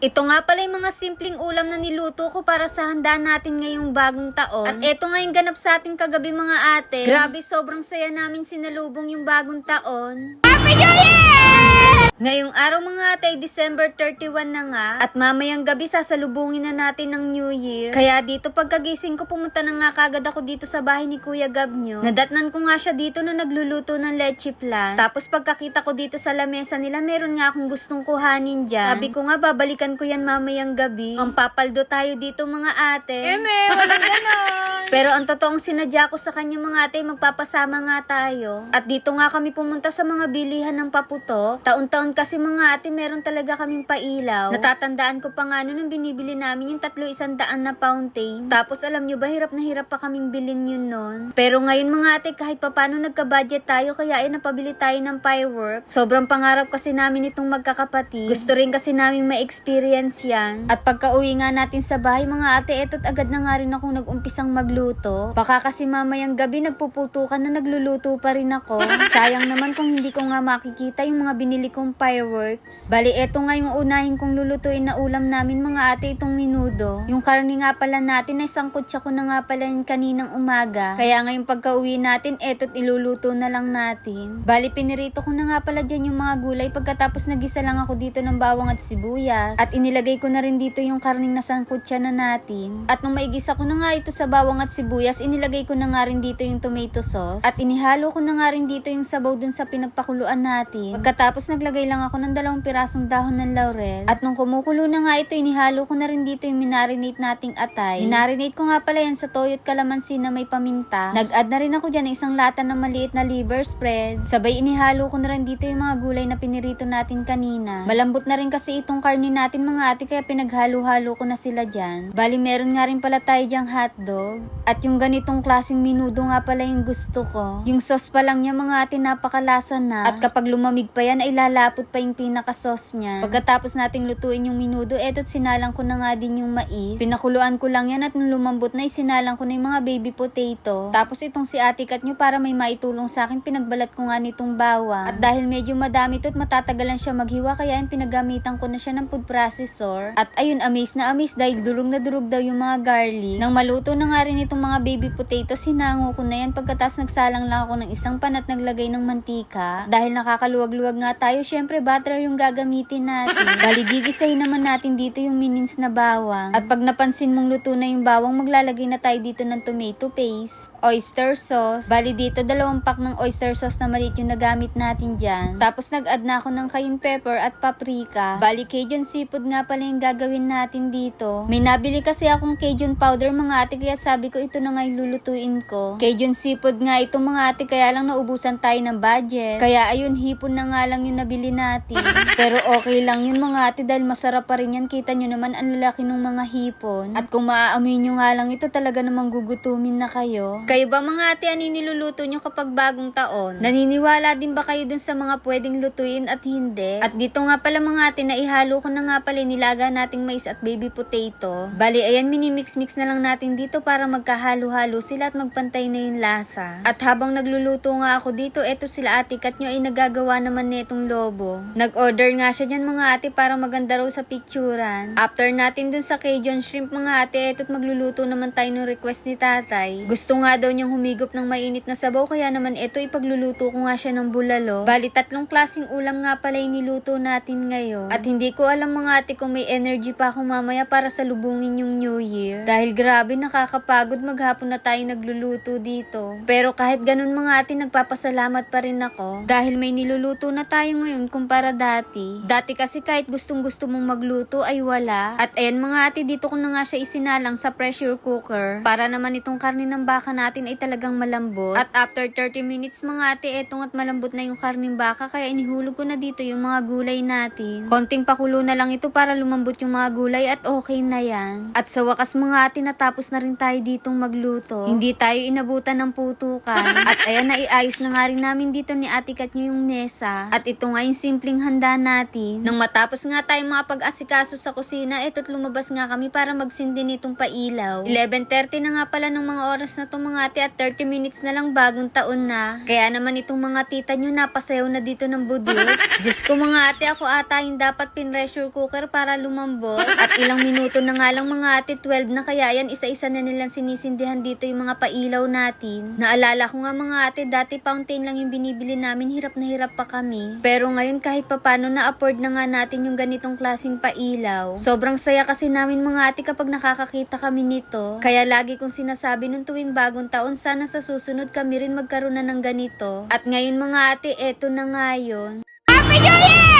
Ito nga pala yung mga simpleng ulam na niluto ko para sa handa natin ngayong bagong taon. At eto nga yung ganap sa ating kagabi mga ate. Grabe, sobrang saya namin sinalubong yung bagong taon. Happy New Year! Ngayong araw mga ate ay December 31 na nga. At mamayang gabi sasalubungin na natin ng New Year. Kaya dito pagkagising ko pumunta na nga kagad ako dito sa bahay ni Kuya Gabnyo. Nadatnan ko nga siya dito na nagluluto ng leche flan. Tapos pagkakita ko dito sa lamesa nila meron nga akong gustong kuhanin dyan. Sabi ko nga babalikan ko yan mamayang gabi. Ang papaldo tayo dito mga ate. Walang ganon. Pero ang totoong sinadya ko sa kanya mga ate, magpapasama nga tayo. At dito nga kami pumunta sa mga bilihan ng paputok. Taon-taon kasi mga ate meron talaga kaming pailaw. Natatandaan ko pa nga nung binibili namin yung 300 na fountain. Tapos alam nyo ba, hirap na hirap pa kaming bilhin yun nun. Pero ngayon mga ate, kahit papano nagka-budget tayo, kaya ay napabili tayo ng fireworks. Sobrang pangarap kasi namin itong magkakapatid. Gusto rin kasi namin ma-experience yan. At pagka uwi nga natin sa bahay mga ate, eto't agad na nga rin akong nag-umpisang magluto. Baka kasi mamayang gabi nagpuputukan na nagluluto pa rin ako. Sayang naman kung hindi ko nga makikita yung mga binili kong fireworks. Bali, eto nga yung unahin kong lulutuin na ulam namin mga ate, itong minudo. Yung karne nga pala natin ay sangkutsa ko na nga pala yung kaninang umaga. Kaya ngayong pagka uwi natin, eto't iluluto na lang natin. Bali, pinirito ko na nga pala dyan yung mga gulay pagkatapos nagisa lang ako dito ng bawang at sibuyas. At inilagay ko na rin dito yung karning nasangkutsa na natin. At nung maigisa ko na nga ito sa bawang at sibuyas, inilagay ko na nga rin dito yung tomato sauce. At inihalo ko na nga rin dito yung sabaw dun sa pinagpakuluan natin. Pagkatapos naglagay lang ako ng 2 pirasong dahon ng laurel. At nung kumukulo na nga ito, inihalo ko na rin dito yung minarinate nating atay. Minarinate ko nga pala yan sa toyo at kalamansi na may paminta. Nag-add na rin ako dyan ng isang lata ng maliit na liver spread. Sabay inihalo ko na rin dito yung mga gulay na pinirito natin kanina. Malambot na rin kasi itong karne natin mga ate, kaya pinaghalo-halo ko na sila dyan. Bali meron nga rin pala tayo dyang hotdog. At yung ganitong klaseng minudo nga pala yung gusto ko. Yung sauce pa lang niya mga ate, napakalasa na. At kapag lumamig pa yan ay lalapot pa yung pinaka-sauce niya. Pagkatapos nating lutuin yung minudo, eto't sinalang ko na nga din yung mais. Pinakuluan ko lang yan at nung lumambot na sinalang ko na yung mga baby potato. Tapos itong si Ate Kat nyo para may maitulong sa akin, pinagbalat ko nga nitong bawang. At dahil medyo madami to at matatagalan siya maghiwa, kaya yung pinagamitan ko na siya ng food processor. At ayun, amaze na amaze dahil durog na durog daw yung mga garlic. Nang maluto na nga rin itong mga baby potato, sinango ko na yan. Pagkatapos nagsalang lang ako ng isang pan at naglagay ng mantika. Dahil nakakaluwag-luwag nga tayo, syempre butter yung gagamitin natin. Bali, gigisahin naman natin dito yung minins na bawang. At pag napansin mong luto na yung bawang, maglalagay na tayo dito ng tomato paste, oyster sauce. Bali dito 2 pack ng oyster sauce na maliit yung nagamit natin dyan. Tapos nag-add na ako ng cayenne pepper at paprika. Bali Cajun seafood nga pala yung gagawin natin dito. May nabili kasi akong Cajun powder mga ate, kaya sabi ko ito na nga yung lulutuin ko. Cajun seafood nga ito mga ate, kaya lang naubusan tayo ng budget. Kaya ayun, hipon na nga lang yung nabili natin. Pero okay lang yun mga ate dahil masarap pa rin yan. Kita nyo naman ang lalaki ng mga hipon. At kung maaamoy nyo nga lang ito, talaga namang gugutumin na kayo. Kayo ba mga ate, ano yung niluluto nyo kapag bagong taon? Naniniwala din ba kayo dun sa mga pwedeng lutuin at hindi? At dito nga pala mga ate, naihalo ko na nga pala nilaga nating mais at baby potato. Bali ayan, mini-mix-mix na lang natin dito para magkahalo-halo sila at magpantay na yung lasa. At habang nagluluto nga ako dito, eto sila Ate Kat nyo ay nagagawa naman netong lobo. Nag-order nga siya dyan mga ate para maganda raw sa picturan. After natin dun sa Cajun shrimp mga ate, eto't magluluto naman tayo ng request ni tatay. Gusto nga daw niyang humigop ng mainit na sabaw, kaya naman eto ipagluluto ko nga siya ng bulalo. Bali 3 klaseng ulam nga pala yung niluto natin ngayon. At hindi ko alam mga ate kung may energy pa ako mamaya para salubungin yung New Year. Dahil grabe nakakapagod, maghapon na tayo nagluluto dito. Pero kahit ganun mga ate, nagpapasalamat pa rin ako. Dahil may niluluto na tayo ngayon kumpara dati. Dati kasi kahit gustong-gusto mong magluto ay wala. At ayan mga ate, dito ko na nga siya isinalang sa pressure cooker. Para naman itong karne ng baka natin ay talagang malambot. At after 30 minutes mga ate, etong at malambot na yung karning baka, kaya inihulog ko na dito yung mga gulay natin. Konting pakulo na lang ito para lumambot yung mga gulay at okay na yan. At sa wakas mga ate, natapos na rin tayo ditong magluto. Hindi tayo inabutan ng putukan. At ayan, naiayos na nga rin namin dito ni Ate Kat nyo yung mesa. At ito nga yung simpleng handa natin. Nang matapos nga tayo mga pag-asikaso sa kusina, eto't lumabas nga kami para magsindi nitong pailaw. 11:30 na nga pala ng mga oras na to mga mga ate at 30 minutes na lang bagong taon na. Kaya naman itong mga tita nyo napasayaw na dito ng budyot. Diyos ko mga ate, ako ata yung dapat pin-pressure cooker para lumambot. At ilang minuto na nga lang mga ate, 12 na, kaya yan isa-isa na nilang sinisindihan dito yung mga pailaw natin. Naalala ko nga mga ate, dati fountain lang yung binibili namin, hirap na hirap pa kami. Pero ngayon kahit papano na-afford na nga natin yung ganitong klaseng pailaw. Sobrang saya kasi namin mga ate kapag nakakakita kami nito. Kaya lagi kong sinasabi nung tuwing bagong taon, sana sa susunod kami rin magkaroon na ng ganito. At ngayon mga ate, eto na nga yun. Happy New Year!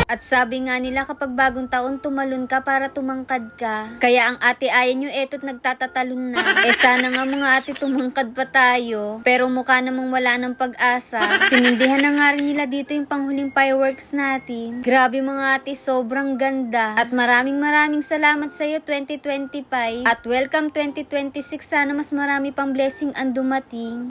At sabi nga nila kapag bagong taon tumalon ka para tumangkad ka. Kaya ang ate ayan nyo eto't nagtatatalon na. Sana nga mga ate tumangkad pa tayo. Pero mukha namang wala ng pag-asa. Sinindihan na nga rin nila dito yung panghuling fireworks natin. Grabe mga ate, sobrang ganda. At maraming salamat sa iyo 2025. At welcome 2026, sana mas marami pang blessing ang dumating.